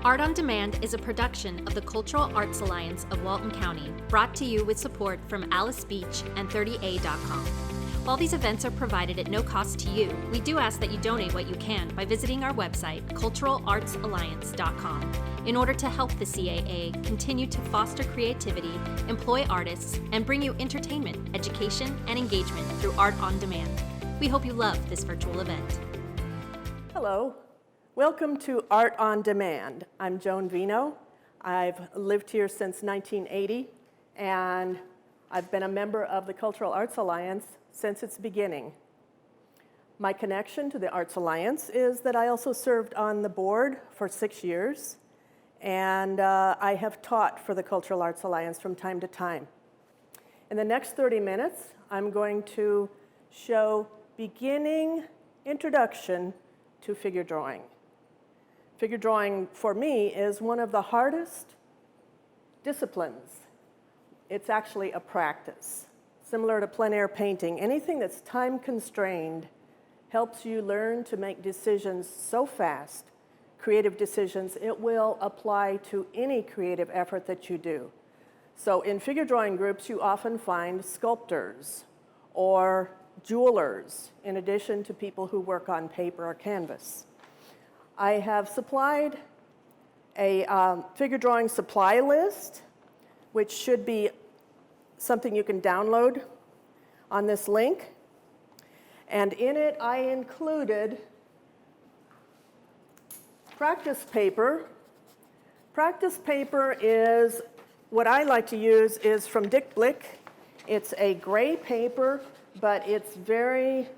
Art on Demand is a production of the Cultural Arts Alliance of Walton County, brought to you with support from Alys Beach and 30A.com. While these events are provided at no cost to you, we do ask that you donate what you can by visiting our website, culturalartsalliance.com, in order to help the CAA continue to foster creativity, employ artists, and bring you entertainment, education, and engagement through Art on Demand. We hope you love this virtual event. Hello. Welcome to Art on Demand. I'm Joan Vienot. I've lived here since 1980, and I've been a member of the Cultural Arts Alliance since its beginning. My connection to the Arts Alliance is that I also served on the board for 6 years, and I have taught for the Cultural Arts Alliance from time to time. In the next 30 minutes, I'm going to show beginning introduction to figure drawing. Figure drawing, for me, is one of the hardest disciplines. It's actually a practice. Similar to plein air painting, anything that's time constrained helps you learn to make decisions so fast, creative decisions, it will apply to any creative effort that you do. So in figure drawing groups, you often find sculptors or jewelers, in addition to people who work on paper or canvas. I have supplied a figure drawing supply list, which should be something you can download on this link. And in it, I included practice paper. Practice paper is, what I like to use is from Blick. It's a gray paper, but it's very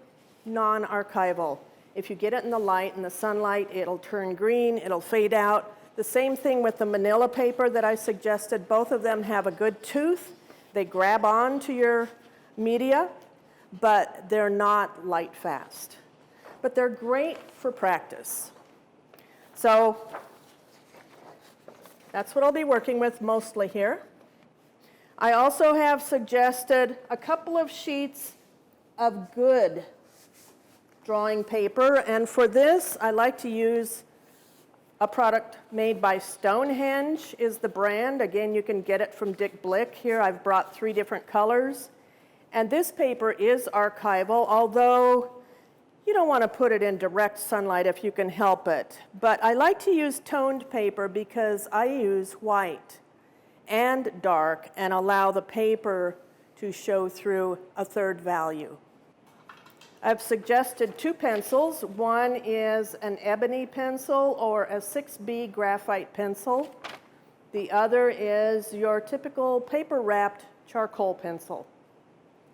non-archival. If you get it in the light, in the sunlight, it'll turn green, it'll fade out. The same thing with the manila paper that I suggested. Both of them have a good tooth. They grab on to your media, but they're not light fast. But they're great for practice. So that's what I'll be working with mostly here. I also have suggested a couple of sheets of good drawing paper, and for this, I like to use a product made by Stonehenge is the brand. Again, you can get it from Blick. Here I've brought 3 different colors. And this paper is archival, although you don't want to put it in direct sunlight if you can help it. But I like to use toned paper because I use white and dark and allow the paper to show through a third value. I've suggested 2 pencils. One is an ebony pencil or a 6B graphite pencil. The other is your typical paper-wrapped charcoal pencil,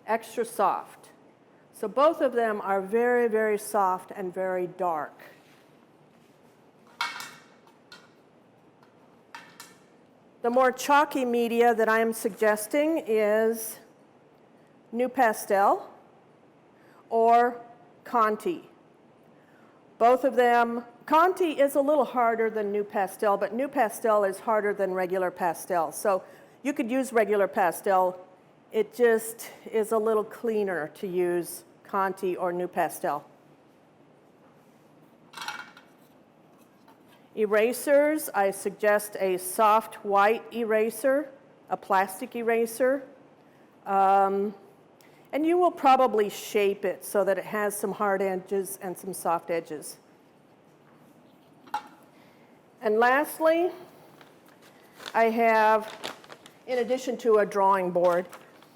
extra soft. So both of them are very, very soft and very dark. The more chalky media that I am suggesting is New Pastel or Conti. Both of them, Conti is a little harder than New Pastel, but New Pastel is harder than regular pastel. So you could use regular pastel. It just is a little cleaner to use Conti or New Pastel. Erasers, I suggest a soft white eraser, a plastic eraser. And you will probably shape it so that it has some hard edges and some soft edges. And lastly, I have, in addition to a drawing board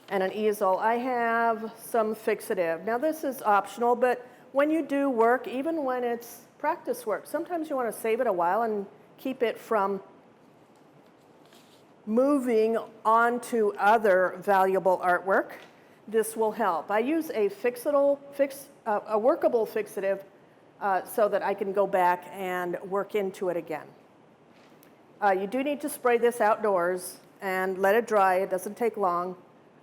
and an easel, I have some fixative. Now this is optional, but when you do work, even when it's practice work, sometimes you want to save it a while and keep it from moving on to other valuable artwork. This will help. I use a workable fixative so that I can go back and work into it again. You do need to spray this outdoors and let it dry. It doesn't take long,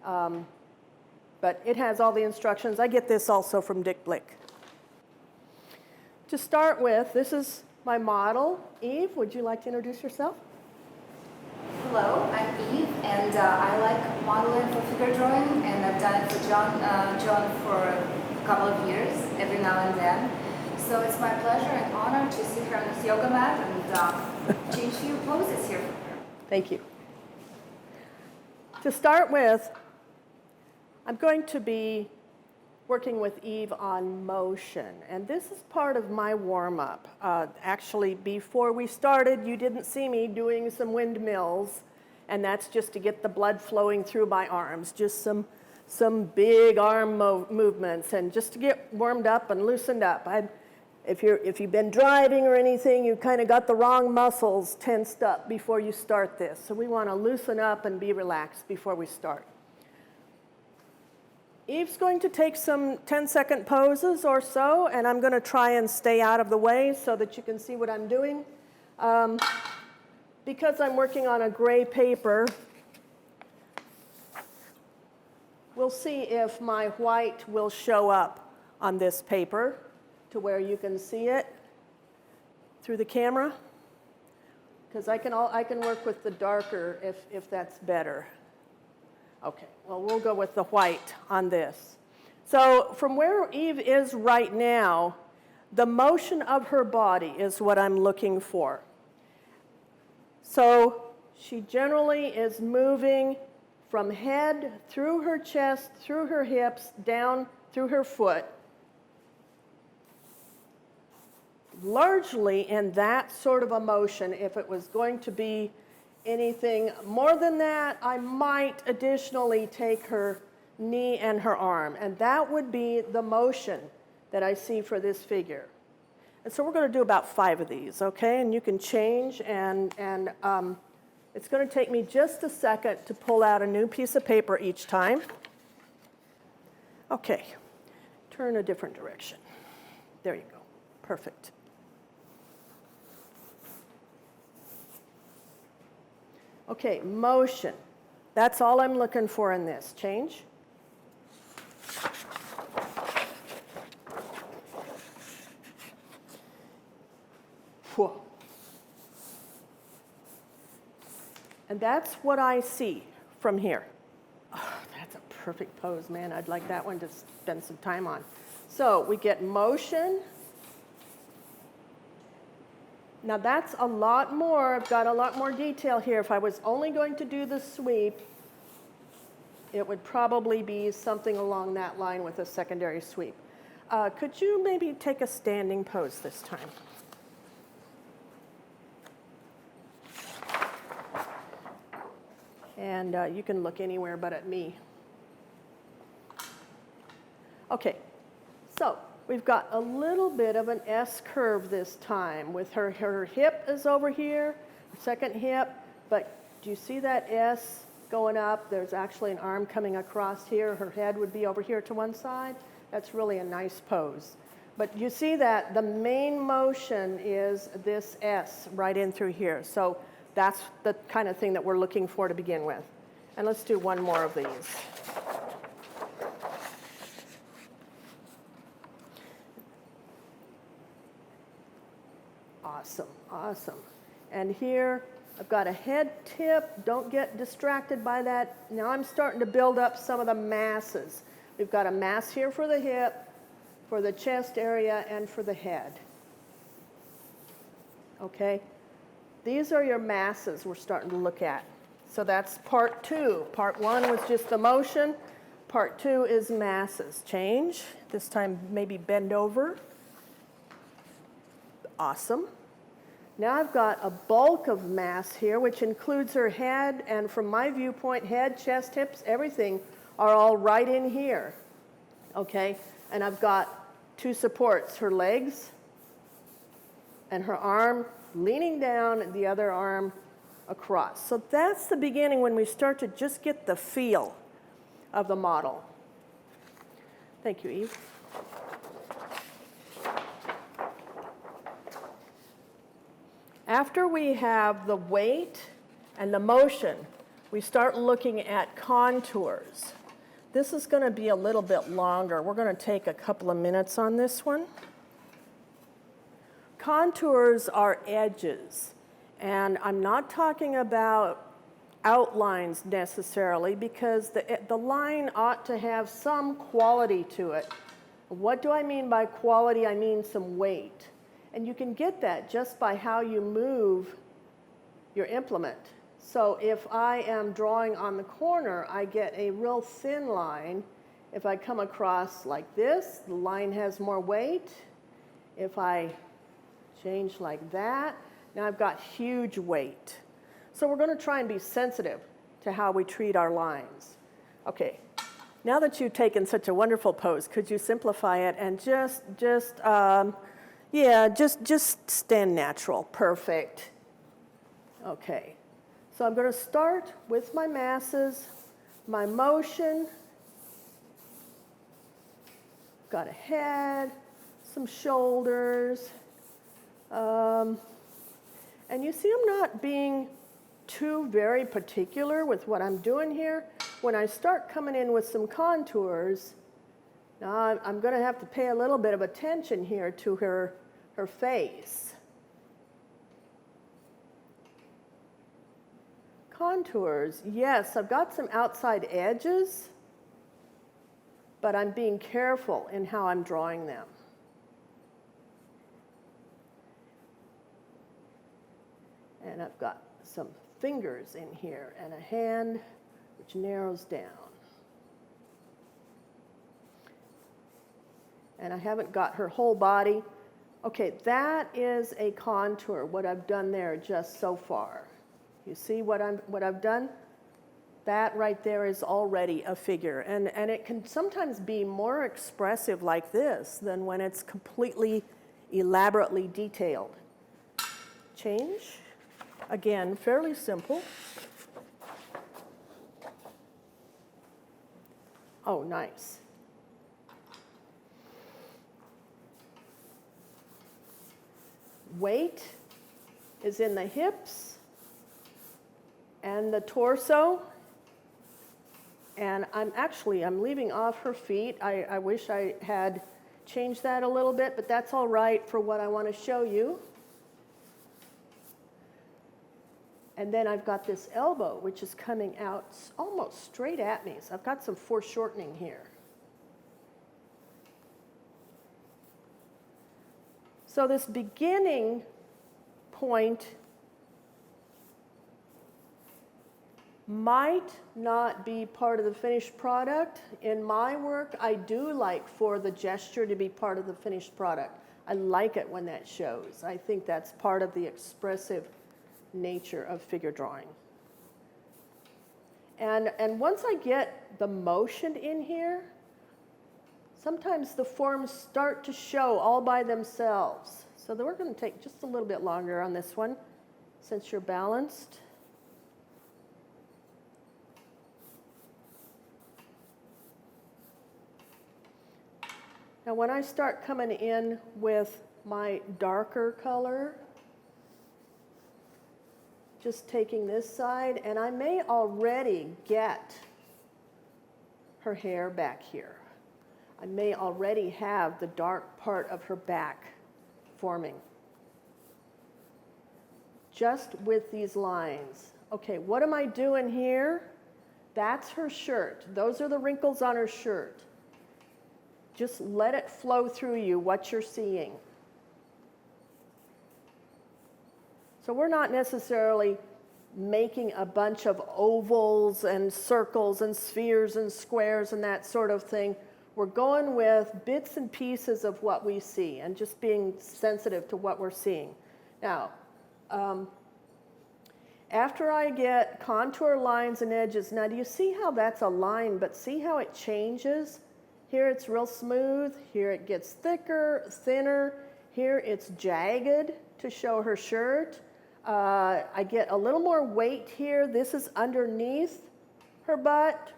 but it has all the instructions. I get this also from Blick. To start with, this is my model. Eve, would you like to introduce yourself? Hello, I'm Eve, and I like modeling for figure drawing, and I've done it for Joan for a couple of years, every now and then. So it's my pleasure and honor to sit here on this yoga mat and change a few poses here. Thank you. To start with, I'm going to be working with Eve on motion, and this is part of my warm-up. Actually, before we started, you didn't see me doing some windmills, and that's just to get the blood flowing through my arms, just some big arm movements, and just to get warmed up and loosened up. If you've been driving or anything, you kind of got the wrong muscles tensed up before you start this. So we want to loosen up and be relaxed before we start. Eve's going to take some 10-second poses or so, and I'm going to try and stay out of the way so that you can see what I'm doing. Because I'm working on a gray paper, we'll see if my white will show up on this paper to where you can see it through the camera. Because I can work with the darker if that's better. Okay, well, we'll go with the white on this. So from where Eve is right now, the motion of her body is what I'm looking for. So she generally is moving from head through her chest, through her hips, down through her foot, largely in that sort of a motion. If it was going to be anything more than that, I might additionally take her knee and her arm, and that would be the motion that I see for this figure. And so we're going to do about 5 of these, okay? And you can change, and it's going to take me just a second to pull out a new piece of paper each time. Okay, turn a different direction. There you go, perfect. Okay, motion. That's all I'm looking for in this. Change. Whoa. And that's what I see from here. Oh, that's a perfect pose, man. I'd like that one to spend some time on. So we get motion. Now that's a lot more. I've got a lot more detail here. If I was only going to do the sweep, it would probably be something along that line with a secondary sweep. Could you maybe take a standing pose this time? And you can look anywhere but at me. Okay, so we've got a little bit of an S curve this time with her hip is over here, second hip, but do you see that S going up? There's actually an arm coming across here. Her head would be over here to one side. That's really a nice pose. But you see that the main motion is this S right in through here. So that's the kind of thing that we're looking for to begin with. And let's do one more of these. Awesome, awesome. And here, I've got a head tip. Don't get distracted by that. Now I'm starting to build up some of the masses. We've got a mass here for the hip, for the chest area, and for the head. Okay? These are your masses we're starting to look at. So that's part 2. Part 1 was just the motion. Part 2 is masses. Change. This time maybe bend over. Awesome. Now I've got a bulk of mass here, which includes her head, and from my viewpoint, head, chest, hips, everything are all right in here. Okay? And I've got 2 supports, her legs and her arm leaning down and the other arm across. So that's the beginning when we start to just get the feel of the model. Thank you, Eve. After we have the weight and the motion, we start looking at contours. This is going to be a little bit longer. We're going to take a couple of minutes on this one. Contours are edges, and I'm not talking about outlines necessarily because the line ought to have some quality to it. What do I mean by quality? I mean some weight. And you can get that just by how you move your implement. So if I am drawing on the corner, I get a real thin line. If I come across like this, the line has more weight. If I change like that, now I've got huge weight. So we're going to try and be sensitive to how we treat our lines. Okay, now that you've taken such a wonderful pose, could you simplify it and just stand natural. Perfect. Okay, so I'm going to start with my masses, my motion. Got a head, some shoulders. And you see I'm not being too very particular with what I'm doing here. When I start coming in with some contours, now I'm going to have to pay a little bit of attention here to her face. Contours, yes, I've got some outside edges, but I'm being careful in how I'm drawing them. And I've got some fingers in here and a hand which narrows down. And I haven't got her whole body. Okay, that is a contour, what I've done there just so far. You see what I've done? That right there is already a figure. And it can sometimes be more expressive like this than when it's completely elaborately detailed. Change. Again, fairly simple. Oh, nice. Weight is in the hips and the torso. And I'm leaving off her feet. I wish I had changed that a little bit, but that's all right for what I want to show you. And then I've got this elbow, which is coming out almost straight at me. So I've got some foreshortening here. So this beginning point might not be part of the finished product. In my work, I do like for the gesture to be part of the finished product. I like it when that shows. I think that's part of the expressive nature of figure drawing. And once I get the motion in here, sometimes the forms start to show all by themselves. So we're going to take just a little bit longer on this one, since you're balanced. Now when I start coming in with my darker color, just taking this side, and I may already get her hair back here. I may already have the dark part of her back forming. Just with these lines. Okay, what am I doing here? That's her shirt. Those are the wrinkles on her shirt. Just let it flow through you, what you're seeing. So we're not necessarily making a bunch of ovals and circles and spheres and squares and that sort of thing. We're going with bits and pieces of what we see and just being sensitive to what we're seeing. Now, after I get contour lines and edges, now do you see how that's a line, but see how it changes? Here it's real smooth, here it gets thicker, thinner, here it's jagged to show her shirt. I get a little more weight here. This is underneath her butt,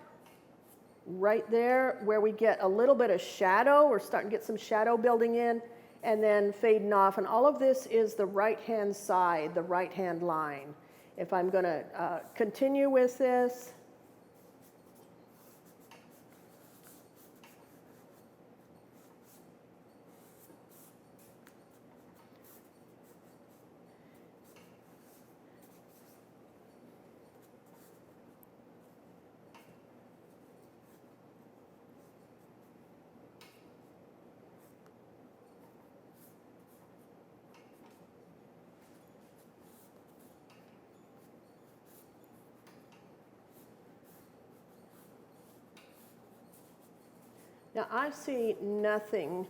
right there where we get a little bit of shadow. We're starting to get some shadow building in and then fading off. And all of this is the right-hand side, the right-hand line. If I'm going to continue with this, Now I see nothing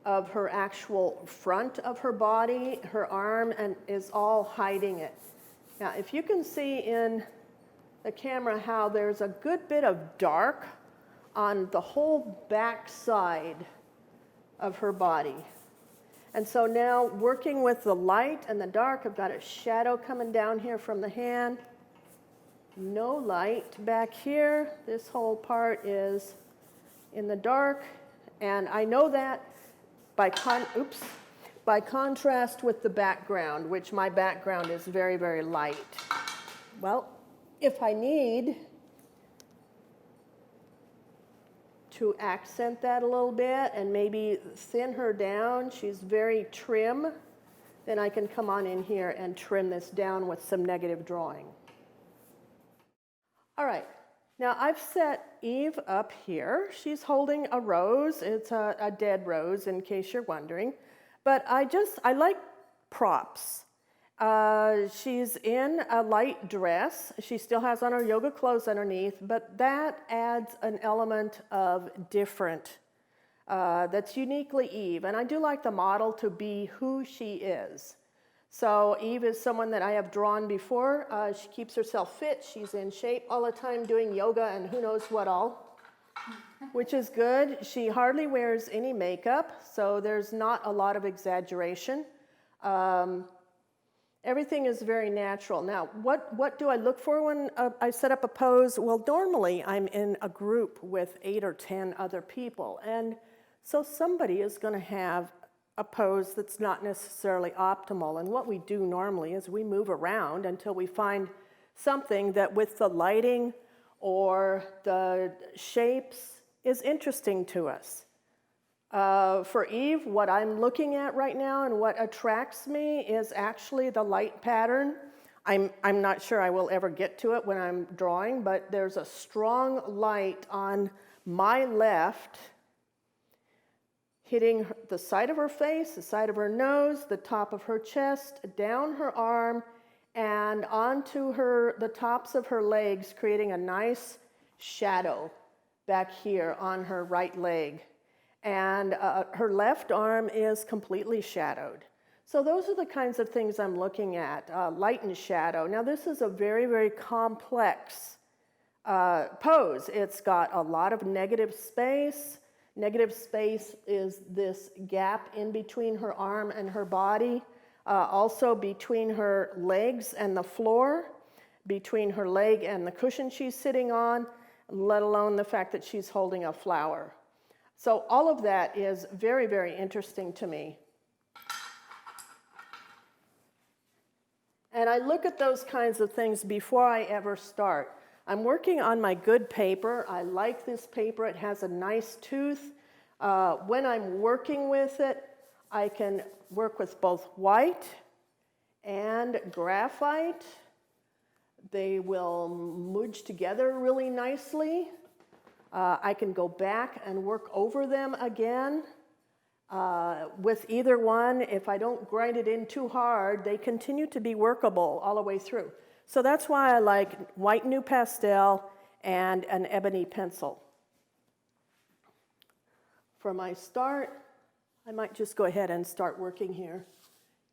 of her actual front of her body, her arm, and is all hiding it. Now if you can see in the camera how there's a good bit of dark on the whole back side of her body. And so now working with the light and the dark, I've got a shadow coming down here from the hand. No light back here. This whole part is in the dark. And I know that by contrast with the background, which my background is very, very light. Well, if I need to accent that a little bit and maybe thin her down, she's very trim, then I can come on in here and trim this down with some negative drawing. All right, now I've set Eve up here. She's holding a rose. It's a dead rose, in case you're wondering. But I like props. She's in a light dress. She still has on her yoga clothes underneath, but that adds an element of different that's uniquely Eve. And I do like the model to be who she is. So Eve is someone that I have drawn before. She keeps herself fit. She's in shape all the time doing yoga and who knows what all, which is good. She hardly wears any makeup, so there's not a lot of exaggeration. Everything is very natural. Now, what do I look for when I set up a pose? Well, normally I'm in a group with 8 or 10 other people, and so somebody is going to have a pose that's not necessarily optimal. And what we do normally is we move around until we find something that with the lighting or the shapes is interesting to us. For Eve, what I'm looking at right now and what attracts me is actually the light pattern. I'm not sure I will ever get to it when I'm drawing, but there's a strong light on my left hitting the side of her face, the side of her nose, the top of her chest, down her arm, and onto the tops of her legs, creating a nice shadow back here on her right leg. And her left arm is completely shadowed. So those are the kinds of things I'm looking at, light and shadow. Now this is a very, very complex pose. It's got a lot of negative space. Negative space is this gap in between her arm and her body, also between her legs and the floor, between her leg and the cushion she's sitting on, let alone the fact that she's holding a flower. So all of that is very, very interesting to me. And I look at those kinds of things before I ever start. I'm working on my good paper. I like this paper. It has a nice tooth. When I'm working with it, I can work with both white and graphite. They will merge together really nicely. I can go back and work over them again. With either one, if I don't grind it in too hard, they continue to be workable all the way through. So that's why I like white new pastel and an ebony pencil. For my start, I might just go ahead and start working here.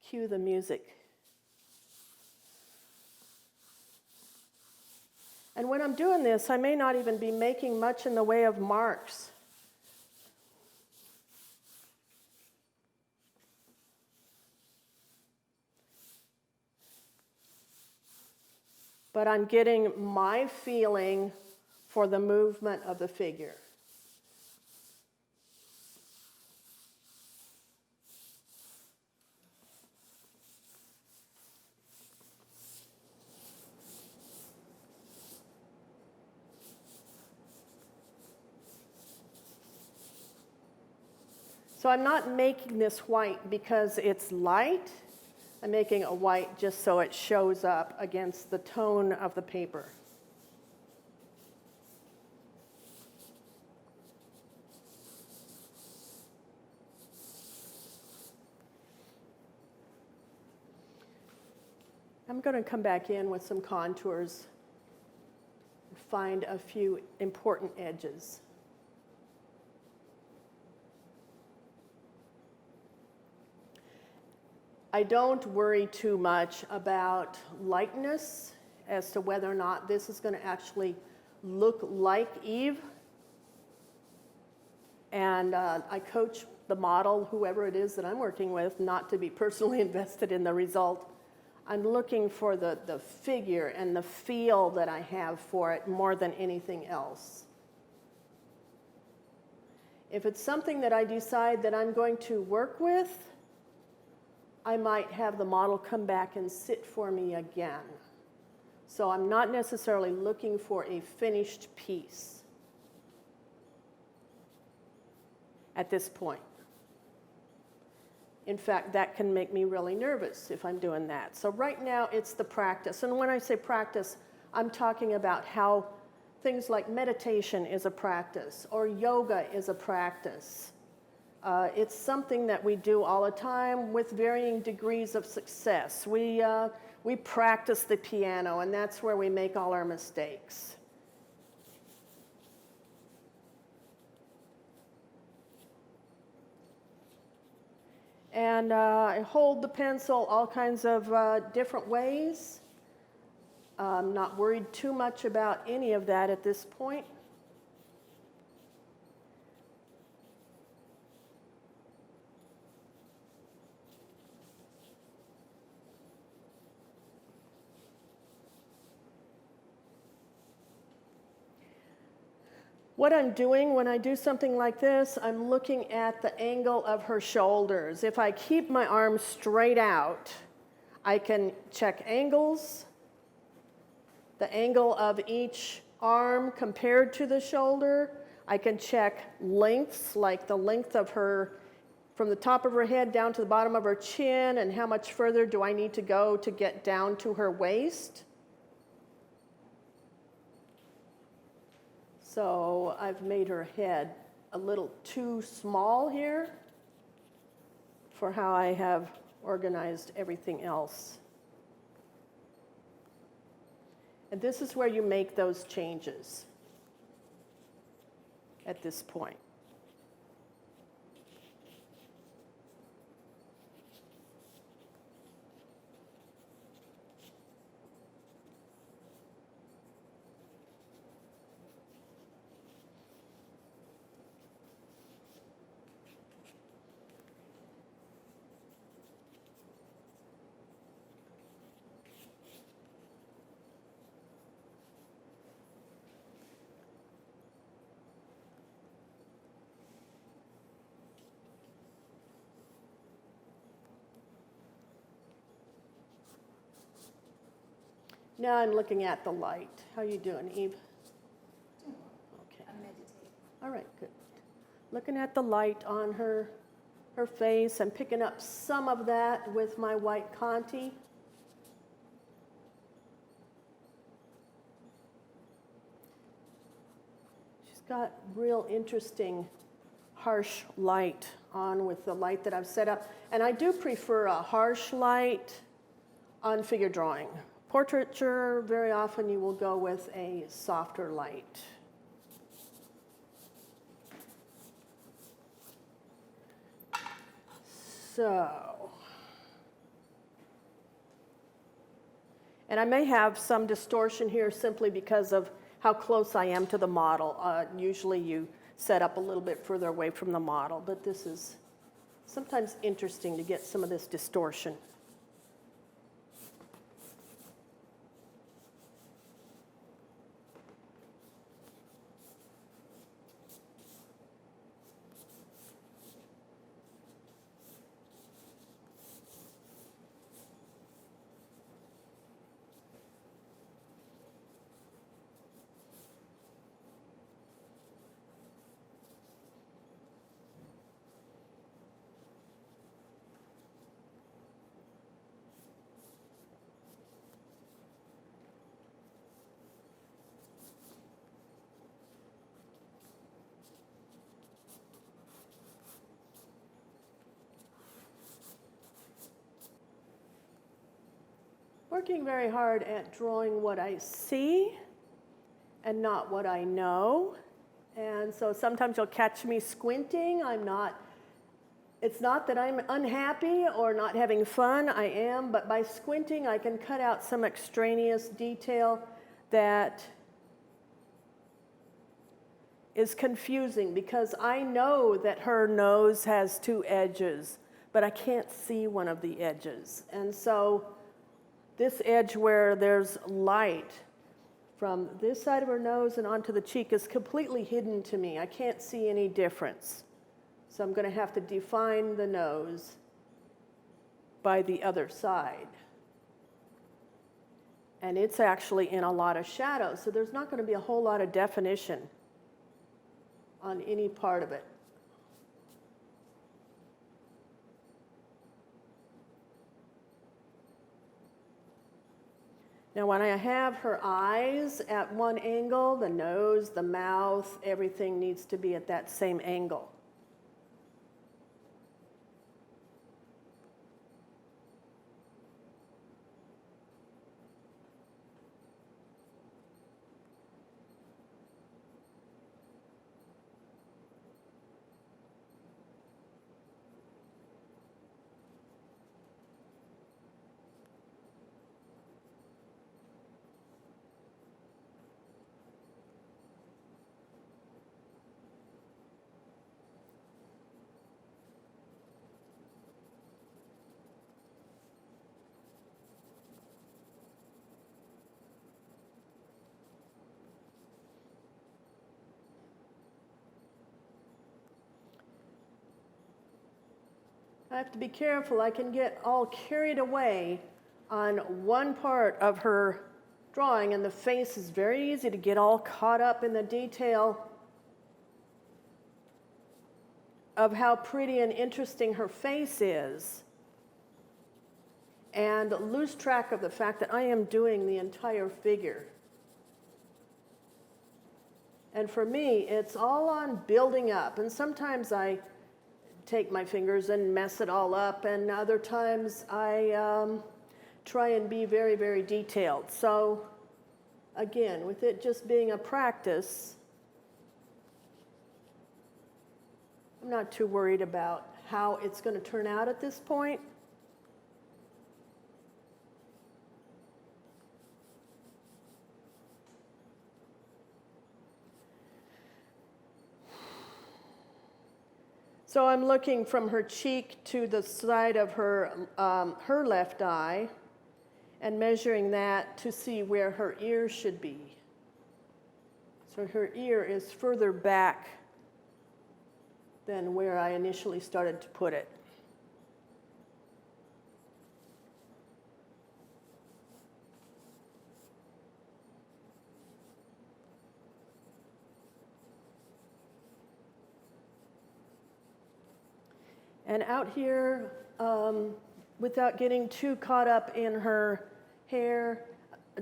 Cue the music. And when I'm doing this, I may not even be making much in the way of marks. But I'm getting my feeling for the movement of the figure. So I'm not making this white because it's light. I'm making a white just so it shows up against the tone of the paper. I'm going to come back in with some contours and find a few important edges. I don't worry too much about lightness as to whether or not this is going to actually look like Eve. And I coach the model, whoever it is that I'm working with, not to be personally invested in the result. I'm looking for the figure and the feel that I have for it more than anything else. If it's something that I decide that I'm going to work with, I might have the model come back and sit for me again. So I'm not necessarily looking for a finished piece at this point. In fact, that can make me really nervous if I'm doing that. So right now, it's the practice. And when I say practice, I'm talking about how things like meditation is a practice, or yoga is a practice. It's something that we do all the time with varying degrees of success. We practice the piano, and that's where we make all our mistakes. And I hold the pencil all kinds of different ways. I'm not worried too much about any of that at this point. What I'm doing when I do something like this, I'm looking at the angle of her shoulders. If I keep my arms straight out, I can check angles, the angle of each arm compared to the shoulder. I can check lengths, like the length of her, from the top of her head down to the bottom of her chin, and how much further do I need to go to get down to her waist. So I've made her head a little too small here for how I have organized everything else. And this is where you make those changes at this point. Now I'm looking at the light. How you doing, Eve? Okay. I'm meditating. All right, good. Looking at the light on her face. I'm picking up some of that with my white Conti. She's got real interesting harsh light on with the light that I've set up. And I do prefer a harsh light on figure drawing. Portraiture, very often you will go with a softer light. So, and I may have some distortion here simply because of how close I am to the model. Usually you set up a little bit further away from the model, but this is sometimes interesting to get some of this distortion. Working very hard at drawing what I see and not what I know. And so sometimes you'll catch me squinting. I'm not It's not that I'm unhappy or not having fun, I am, but by squinting I can cut out some extraneous detail that is confusing because I know that her nose has two edges, but I can't see one of the edges. And so this edge where there's light from this side of her nose and onto the cheek is completely hidden to me. I can't see any difference. So I'm going to have to define the nose by the other side. And it's actually in a lot of shadow, so there's not going to be a whole lot of definition on any part of it. Now when I have her eyes at one angle, the nose, the mouth, everything needs to be at that same angle. I have to be careful. I can get all carried away on one part of her drawing, and the face is very easy to get all caught up in the detail of how pretty and interesting her face is, and lose track of the fact that I am doing the entire figure. And for me, it's all on building up, and sometimes I take my fingers and mess it all up, and other times I try and be very, very detailed. So again, with it just being a practice, I'm not too worried about how it's going to turn out at this point. So I'm looking from her cheek to the side of her left eye and measuring that to see where her ear should be. So her ear is further back than where I initially started to put it. And out here, without getting too caught up in her hair,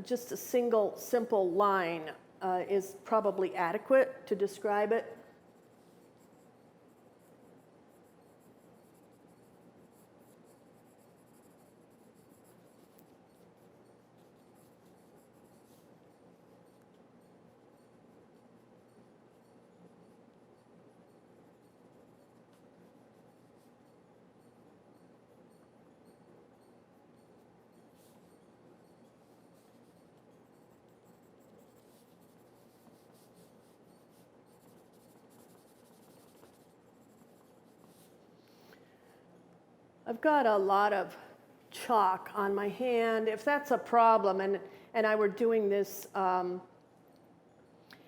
just a single simple line is probably adequate to describe it. I've got a lot of chalk on my hand. If that's a problem, and I were doing this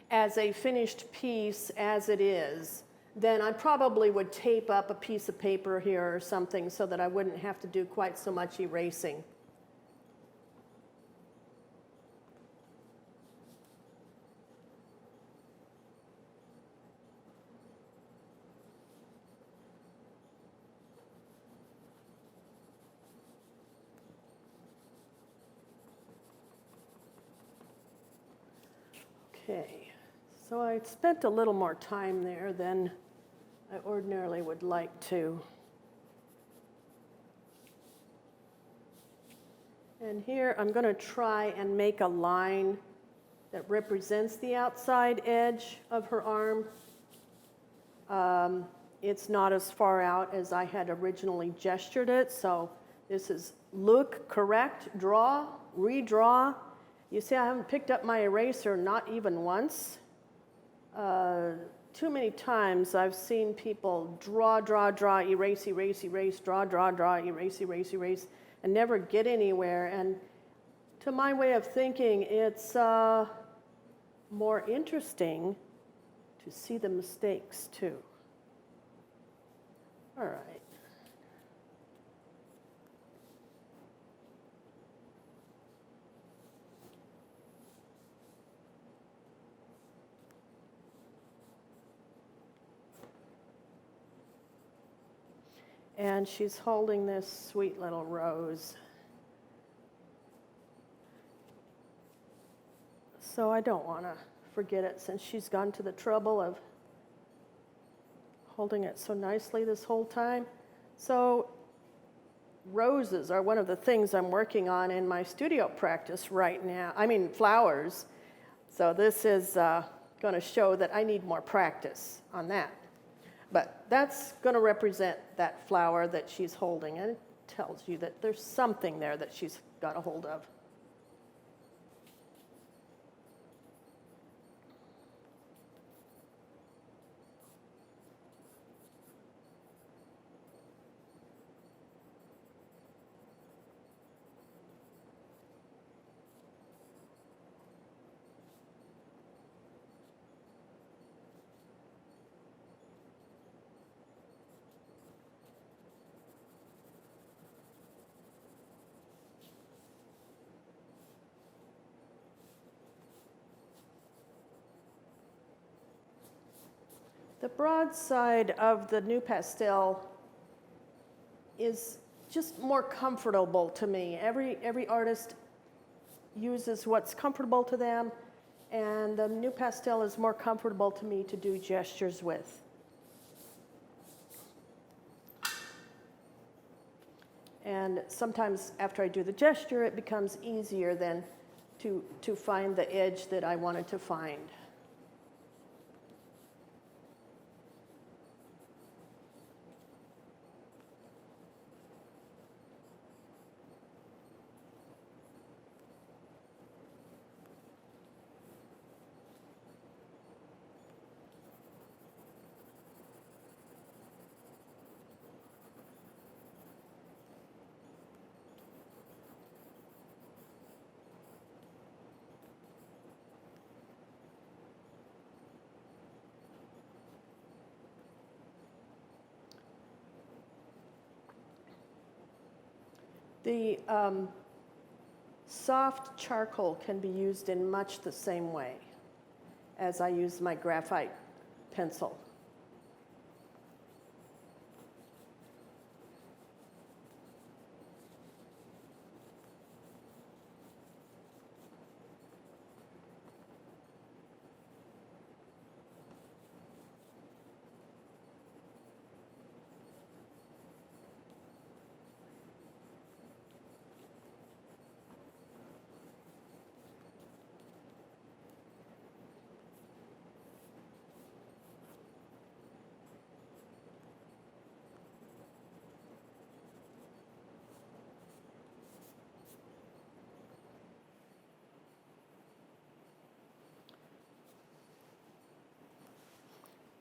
as a finished piece as it is, then I probably would tape up a piece of paper here or something so that I wouldn't have to do quite so much erasing. Okay, so I spent a little more time there than I ordinarily would like to. And here I'm going to try and make a line that represents the outside edge of her arm. it's not as far out as I had originally gestured it. So this is look, correct, draw, redraw. You see I haven't picked up my eraser, not even once. Too many times I've seen people draw, erase, draw, erase, and never get anywhere. And to my way of thinking, it's more interesting to see the mistakes too. All right. And she's holding this sweet little rose. So I don't want to forget it since she's gone to the trouble of holding it so nicely this whole time. So roses are one of the things I'm working on in my studio practice right now. I mean flowers. So this is going to show that I need more practice on that. But that's going to represent that flower that she's holding, and it tells you that there's something there that she's got a hold of. The broad side of the new pastel is just more comfortable to me. Every artist uses what's comfortable to them, and the new pastel is more comfortable to me to do gestures with. And sometimes after I do the gesture, it becomes easier then to find the edge that I wanted to find. The soft charcoal can be used in much the same way as I use my graphite pencil.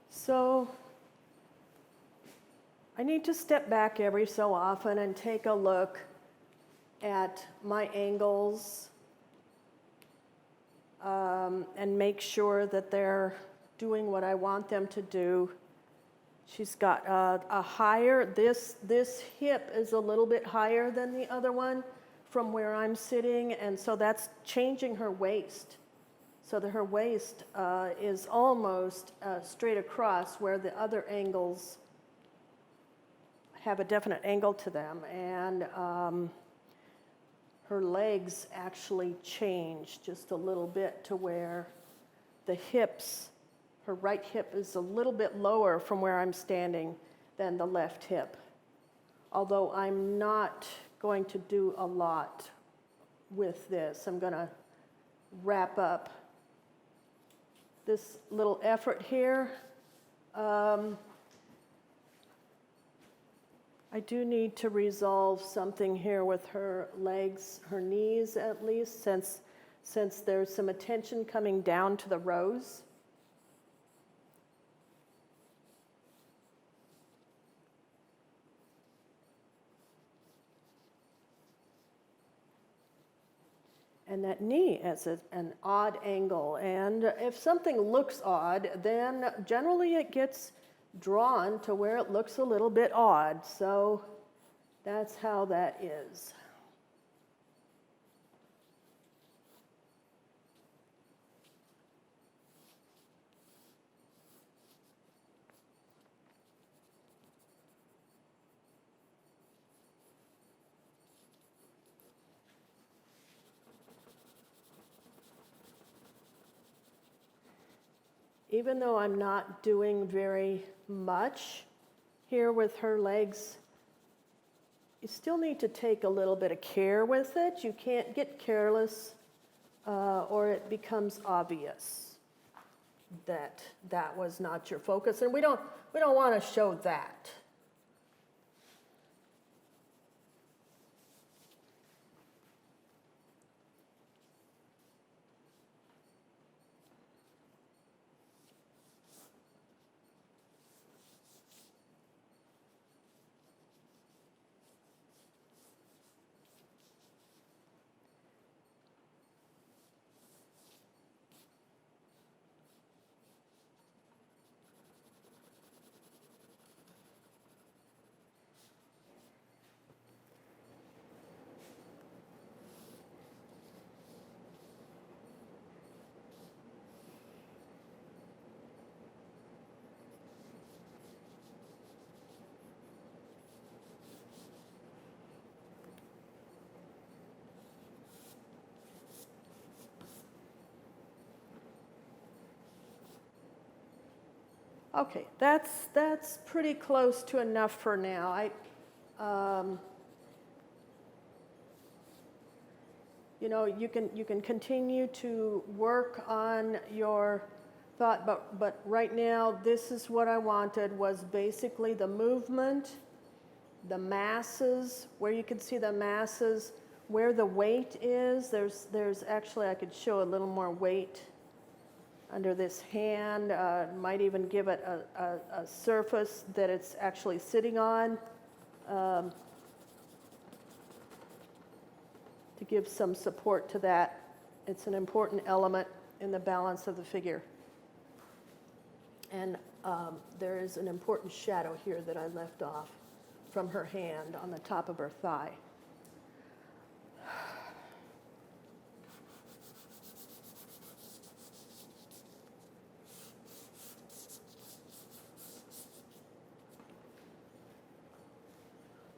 So I need to step back every so often and take a look at my angles and make sure that they're doing what I want them to do. She's got a higher, this hip is a little bit higher than the other one from where I'm sitting, and so that's changing her waist. So that her waist is almost straight across, where the other angles have a definite angle to them. And her legs actually change just a little bit to where the hips, her right hip is a little bit lower from where I'm standing than the left hip. Although I'm not going to do a lot with this. I'm going to wrap up this little effort here. I do need to resolve something here with her legs, her knees at least, since there's some attention coming down to the rows. And that knee is an odd angle. And if something looks odd, then generally it gets drawn to where it looks a little bit odd. So that's how that is. Even though I'm not doing very much here with her legs, you still need to take a little bit of care with it. You can't get careless or it becomes obvious that that was not your focus. And we don't want to show that. Okay, that's pretty close to enough for now. You know, you can continue to work on your thought, but right now this is what I wanted, was basically the movement, the masses, where you can see the masses, where the weight is. There's actually, I could show a little more weight under this hand. Might even give it a surface that it's actually sitting on, to give some support to that. It's an important element in the balance of the figure. And there is an important shadow here that I left off from her hand on the top of her thigh.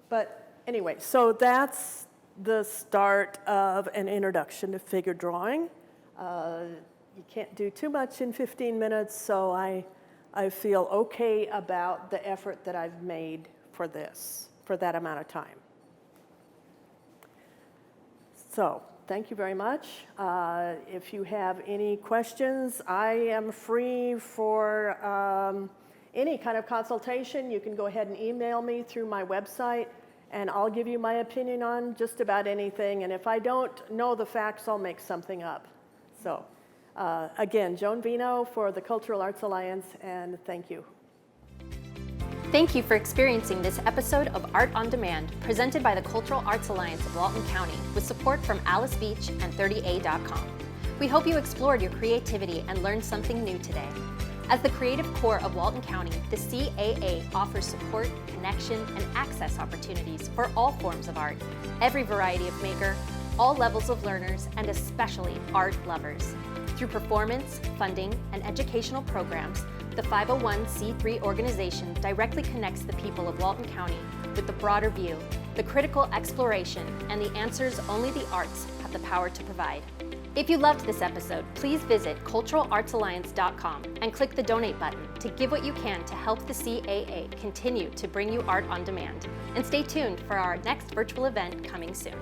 But anyway, so that's the start of an introduction to figure drawing. You can't do too much in 15 minutes, so I feel okay about the effort that I've made for this, for that amount of time. So thank you very much. If you have any questions, I am free for any kind of consultation. You can go ahead and email me through my website, and I'll give you my opinion on just about anything. And if I don't know the facts, I'll make something up. So again, Joan Vienot for the Cultural Arts Alliance, and thank you. Thank you for experiencing this episode of Art on Demand, presented by the Cultural Arts Alliance of Walton County, with support from Alys Beach and 30A.com. We hope you explored your creativity and learned something new today. As the creative core of Walton County, the CAA offers support, connection, and access opportunities for all forms of art, every variety of maker, all levels of learners, and especially art lovers. Through performance, funding, and educational programs, the 501c3 organization directly connects the people of Walton County with the broader view, the critical exploration, and the answers only the arts have the power to provide. If you loved this episode, please visit culturalartsalliance.com and click the donate button to give what you can to help the CAA continue to bring you art on demand. And stay tuned for our next virtual event coming soon.